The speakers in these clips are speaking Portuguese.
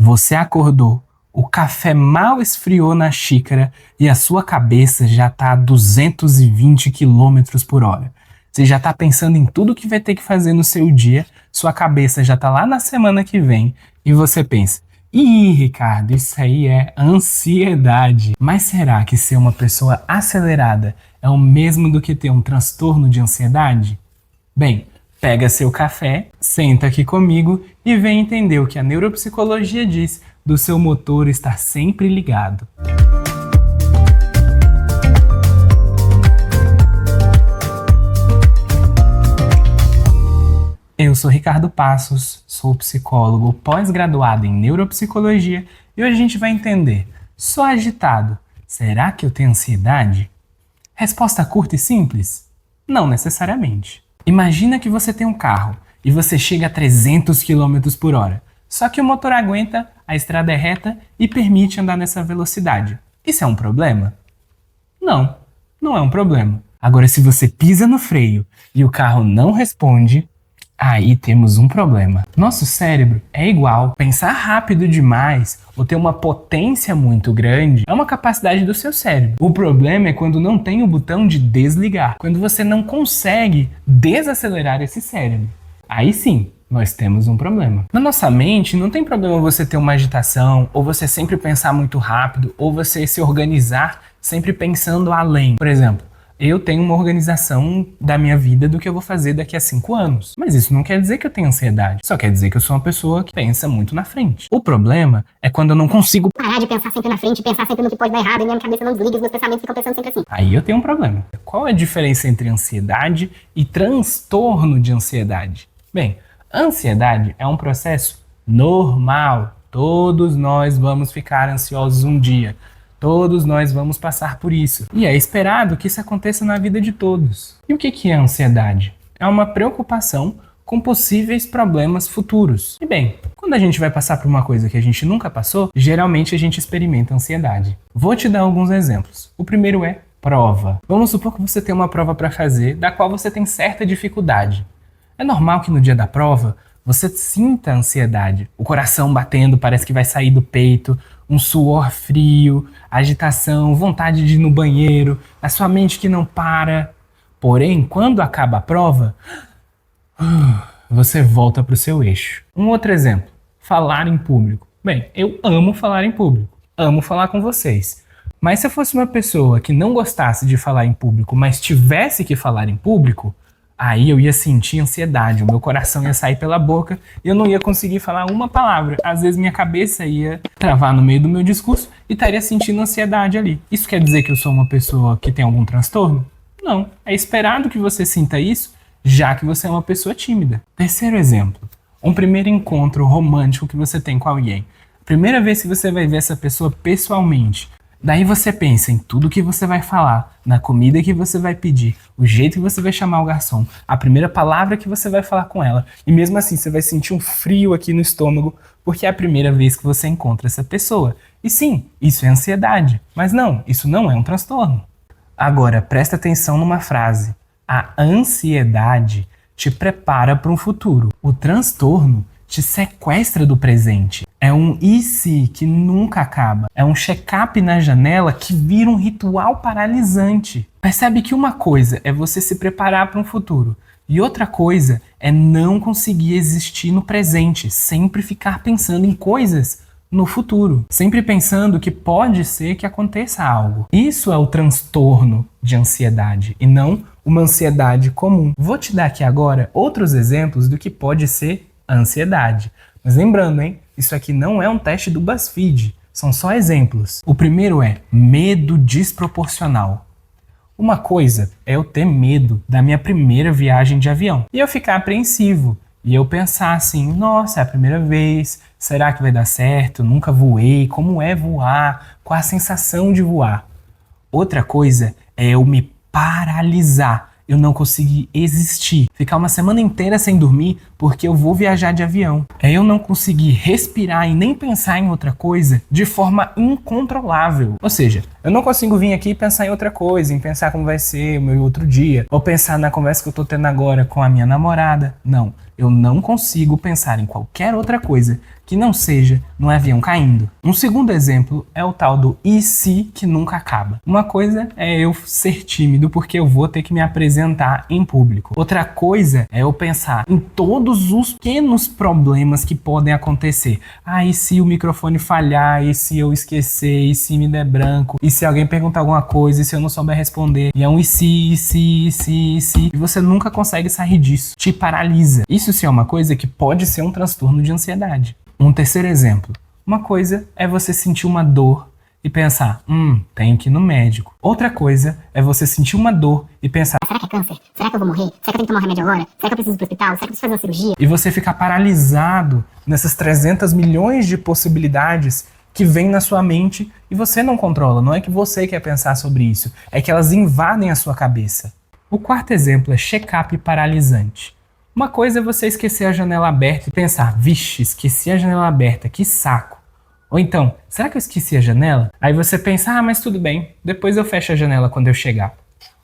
Você acordou, o café mal esfriou na xícara e a sua cabeça já está a 220 quilômetros por hora. Você já está pensando em tudo que vai ter que fazer no seu dia, sua cabeça já está lá na semana que vem e você pensa: ih, Ricardo, isso aí é ansiedade. Mas será que ser uma pessoa acelerada é o mesmo do que ter um transtorno de ansiedade? Bem, pega seu café, senta aqui comigo e vem entender o que a neuropsicologia diz do seu motor estar sempre ligado. Eu sou Ricardo Passos, sou psicólogo pós-graduado em neuropsicologia e hoje a gente vai entender: sou agitado, será que eu tenho ansiedade? Resposta curta e simples? Não necessariamente. Imagina que você tem um carro e você chega a 300 km por hora, só que o motor aguenta, a estrada é reta e permite andar nessa velocidade. Isso é um problema? Não, não é um problema. Agora, se você pisa no freio e o carro não responde, aí temos um problema. Nosso cérebro é igual. Pensar rápido demais ou ter uma potência muito grande é uma capacidade do seu cérebro. O problema é quando não tem o botão de desligar, quando você não consegue desacelerar esse cérebro. Aí sim, nós temos um problema. Na nossa mente, não tem problema você ter uma agitação, ou você sempre pensar muito rápido, ou você se organizar sempre pensando além. Por exemplo, eu tenho uma organização da minha vida do que eu vou fazer daqui a 5 anos. Mas isso não quer dizer que eu tenho ansiedade. Só quer dizer que eu sou uma pessoa que pensa muito na frente. O problema é quando eu não consigo parar de pensar sempre na frente, pensar sempre no que pode dar errado, e minha cabeça não desliga, os meus pensamentos ficam pensando sempre assim. Aí eu tenho um problema. Qual é a diferença entre ansiedade e transtorno de ansiedade? Bem, ansiedade é um processo normal. Todos nós vamos ficar ansiosos um dia. Todos nós vamos passar por isso. E é esperado que isso aconteça na vida de todos. E o que é ansiedade? É uma preocupação com possíveis problemas futuros. E bem, quando a gente vai passar por uma coisa que a gente nunca passou, geralmente a gente experimenta ansiedade. Vou te dar alguns exemplos. O primeiro é prova. Vamos supor que você tem uma prova para fazer, da qual você tem certa dificuldade. É normal que no dia da prova você sinta ansiedade, o coração batendo, parece que vai sair do peito, um suor frio, agitação, vontade de ir no banheiro, a sua mente que não para. Porém, quando acaba a prova, você volta para o seu eixo. Um outro exemplo, falar em público. Bem, eu amo falar em público, amo falar com vocês. Mas se eu fosse uma pessoa que não gostasse de falar em público, mas tivesse que falar em público, aí eu ia sentir ansiedade, o meu coração ia sair pela boca e eu não ia conseguir falar uma palavra. Às vezes minha cabeça ia travar no meio do meu discurso e estaria sentindo ansiedade ali. Isso quer dizer que eu sou uma pessoa que tem algum transtorno? Não. É esperado que você sinta isso, já que você é uma pessoa tímida. Terceiro exemplo, um primeiro encontro romântico que você tem com alguém. Primeira vez que você vai ver essa pessoa pessoalmente. Daí você pensa em tudo que você vai falar, na comida que você vai pedir, o jeito que você vai chamar o garçom, a primeira palavra que você vai falar com ela. E mesmo assim você vai sentir um frio aqui no estômago, porque é a primeira vez que você encontra essa pessoa. E sim, isso é ansiedade. Mas não, isso não é um transtorno. Agora, presta atenção numa frase. A ansiedade te prepara para um futuro. O transtorno te sequestra do presente. É um e se que nunca acaba. É um check-up na janela que vira um ritual paralisante. Percebe que uma coisa é você se preparar para um futuro e outra coisa é não conseguir existir no presente, sempre ficar pensando em coisas no futuro, sempre pensando que pode ser que aconteça algo. Isso é o transtorno de ansiedade e não uma ansiedade comum. Vou te dar aqui agora outros exemplos do que pode ser a ansiedade. Mas lembrando, hein? Isso aqui não é um teste do BuzzFeed, são só exemplos. O primeiro é medo desproporcional. Uma coisa é eu ter medo da minha primeira viagem de avião e eu ficar apreensivo e eu pensar assim: nossa, é a primeira vez, será que vai dar certo? Nunca voei, como é voar? Qual a sensação de voar? Outra coisa é eu me paralisar, eu não conseguir existir, ficar uma semana inteira sem dormir porque eu vou viajar de avião. É eu não conseguir respirar e nem pensar em outra coisa de forma incontrolável. Ou seja, eu não consigo vir aqui e pensar em outra coisa, em pensar como vai ser o meu outro dia, ou pensar na conversa que eu tô tendo agora com a minha namorada. Não, eu não consigo pensar em qualquer outra coisa que não seja no avião caindo. Um segundo exemplo é o tal do e se que nunca acaba. Uma coisa é eu ser tímido porque eu vou ter que me apresentar em público. Outra coisa é eu pensar em todos os pequenos problemas que podem acontecer. Ah, e se o microfone falhar? E se eu esquecer? E se me der branco? E se alguém perguntar alguma coisa? E se eu não souber responder? E é um e se. E você nunca consegue sair disso. Te paralisa. Isso sim é uma coisa que pode ser um transtorno de ansiedade. Um terceiro exemplo. Uma coisa é você sentir uma dor e pensar, tenho que ir no médico. Outra coisa é você sentir uma dor e pensar, será que é câncer? Será que eu vou morrer? Será que eu tenho que tomar um remédio agora? Será que eu preciso ir pro hospital? Será que eu preciso fazer uma cirurgia? e você ficar paralisado nessas 300 milhões de possibilidades que vêm na sua mente e você não controla. Não é que você quer pensar sobre isso, é que elas invadem a sua cabeça. O quarto exemplo é check-up paralisante. Uma coisa é você esquecer a janela aberta e pensar, vixe, esqueci a janela aberta, que saco. Ou então, será que eu esqueci a janela? Aí você pensa, mas tudo bem, depois eu fecho a janela quando eu chegar.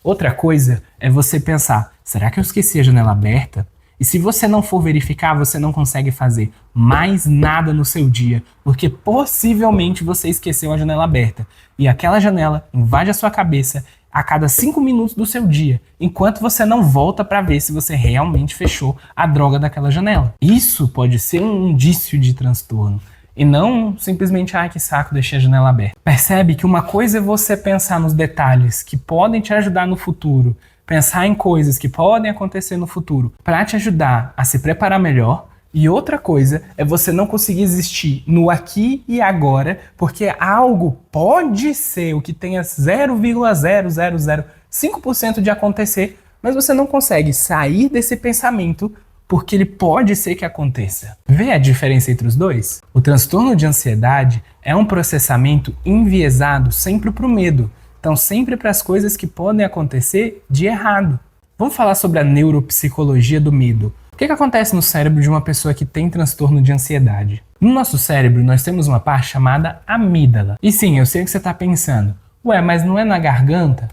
Outra coisa é você pensar, será que eu esqueci a janela aberta? E se você não for verificar, você não consegue fazer mais nada no seu dia, porque possivelmente você esqueceu a janela aberta. E aquela janela invade a sua cabeça a cada 5 minutos do seu dia, enquanto você não volta para ver se você realmente fechou a droga daquela janela. Isso pode ser um indício de transtorno. E não simplesmente, que saco, deixei a janela aberta. Percebe que uma coisa é você pensar nos detalhes que podem te ajudar no futuro, pensar em coisas que podem acontecer no futuro para te ajudar a se preparar melhor. E outra coisa é você não conseguir existir no aqui e agora, porque algo pode ser o que tenha 0,0005% de acontecer, mas você não consegue sair desse pensamento porque ele pode ser que aconteça. Vê a diferença entre os dois? O transtorno de ansiedade é um processamento enviesado sempre para o medo, então sempre para as coisas que podem acontecer de errado. Vamos falar sobre a neuropsicologia do medo. O que acontece no cérebro de uma pessoa que tem transtorno de ansiedade? No nosso cérebro, nós temos uma parte chamada amígdala. E sim, eu sei o que você está pensando. Mas não é na garganta?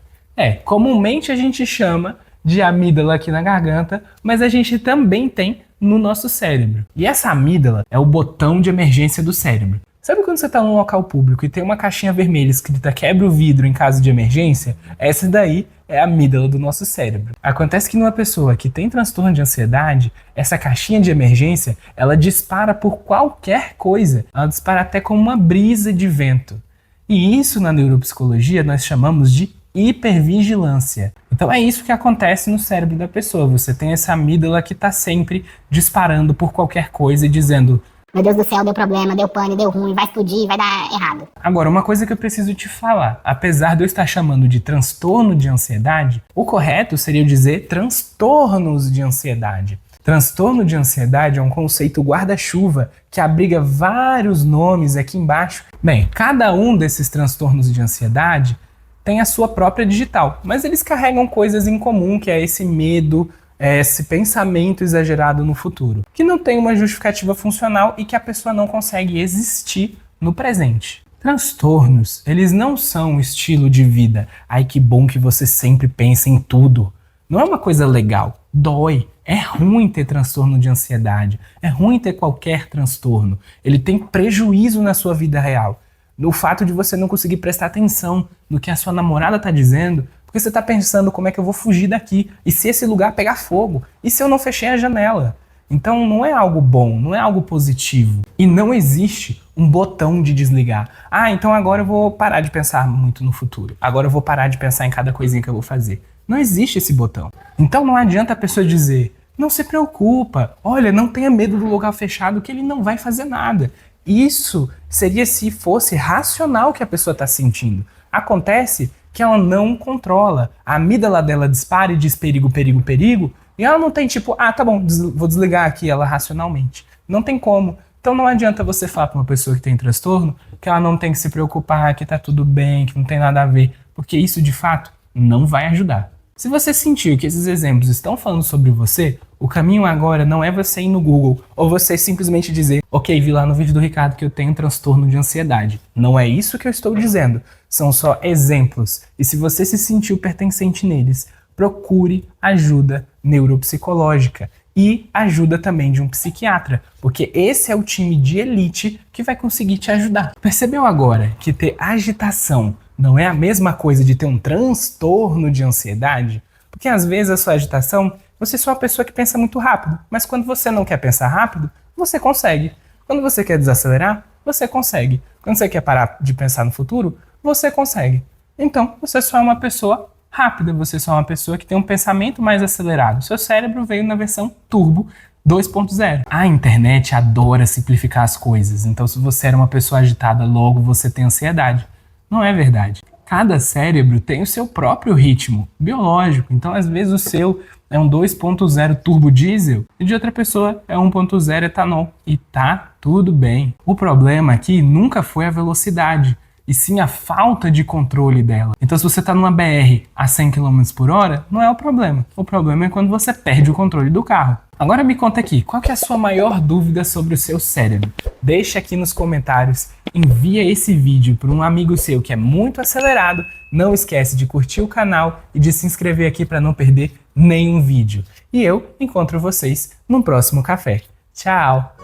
Comumente a gente chama de amígdala aqui na garganta, mas a gente também tem no nosso cérebro. E essa amígdala é o botão de emergência do cérebro. Sabe quando você está num local público e tem uma caixinha vermelha escrita quebra o vidro em caso de emergência? Essa daí é a amígdala do nosso cérebro. Acontece que numa pessoa que tem transtorno de ansiedade, essa caixinha de emergência, ela dispara por qualquer coisa. Ela dispara até como uma brisa de vento. E isso na neuropsicologia nós chamamos de hipervigilância. Então é isso que acontece no cérebro da pessoa. Você tem essa amígdala que está sempre disparando por qualquer coisa e dizendo, meu Deus do céu, deu problema, deu pane, deu ruim, vai explodir, vai dar errado. Agora, uma coisa que eu preciso te falar. Apesar de eu estar chamando de transtorno de ansiedade, o correto seria eu dizer transtornos de ansiedade. Transtorno de ansiedade é um conceito guarda-chuva que abriga vários nomes aqui embaixo. Bem, cada um desses transtornos de ansiedade tem a sua própria digital, mas eles carregam coisas em comum, que é esse medo, esse pensamento exagerado no futuro, que não tem uma justificativa funcional e que a pessoa não consegue existir no presente. Transtornos, eles não são um estilo de vida. Ai, que bom que você sempre pensa em tudo. Não é uma coisa legal, dói. É ruim ter transtorno de ansiedade, é ruim ter qualquer transtorno. Ele tem prejuízo na sua vida real. No fato de você não conseguir prestar atenção no que a sua namorada está dizendo, porque você está pensando como é que eu vou fugir daqui, e se esse lugar pegar fogo, e se eu não fechei a janela? Então não é algo bom, não é algo positivo. E não existe um botão de desligar. Então agora eu vou parar de pensar muito no futuro. Agora eu vou parar de pensar em cada coisinha que eu vou fazer. Não existe esse botão. Então não adianta a pessoa dizer, não se preocupa, olha, não tenha medo do lugar fechado que ele não vai fazer nada. Isso seria se fosse racional o que a pessoa está sentindo. Acontece que ela não controla. A amígdala dela dispara e diz perigo, perigo, perigo, e ela não tem tipo, tá bom, vou desligar aqui ela racionalmente. Não tem como. Então não adianta você falar para uma pessoa que tem transtorno que ela não tem que se preocupar, que tá tudo bem, que não tem nada a ver, porque isso de fato não vai ajudar. Se você sentiu que esses exemplos estão falando sobre você, O caminho agora não é você ir no Google ou você simplesmente dizer, ok, vi lá no vídeo do Ricardo que eu tenho transtorno de ansiedade. Não é isso que eu estou dizendo. São só exemplos. E se você se sentiu pertencente neles, procure ajuda neuropsicológica e ajuda também de um psiquiatra, porque esse é o time de elite que vai conseguir te ajudar. Percebeu agora que ter agitação não é a mesma coisa de ter um transtorno de ansiedade? Porque às vezes a sua agitação, você é só uma pessoa que pensa muito rápido, mas quando você não quer pensar rápido, você consegue. Quando você quer desacelerar, você consegue. Quando você quer parar de pensar no futuro, você consegue. Então, você só é uma pessoa rápida, você só é uma pessoa que tem um pensamento mais acelerado. Seu cérebro veio na versão turbo 2.0. A internet adora simplificar as coisas, então se você era uma pessoa agitada, logo você tem ansiedade. Não é verdade. Cada cérebro tem o seu próprio ritmo biológico, então às vezes o seu é um 2.0 turbo diesel e de outra pessoa é 1.0 etanol. E tá tudo bem. O problema aqui nunca foi a velocidade, e sim a falta de controle dela. Então se você está numa BR a 100 km por hora, não é o problema. O problema é quando você perde o controle do carro. Agora me conta aqui, qual que é a sua maior dúvida sobre o seu cérebro? Deixa aqui nos comentários, envia esse vídeo para um amigo seu que é muito acelerado, não esquece de curtir o canal e de se inscrever aqui para não perder nenhum vídeo. E eu encontro vocês no próximo café. Tchau!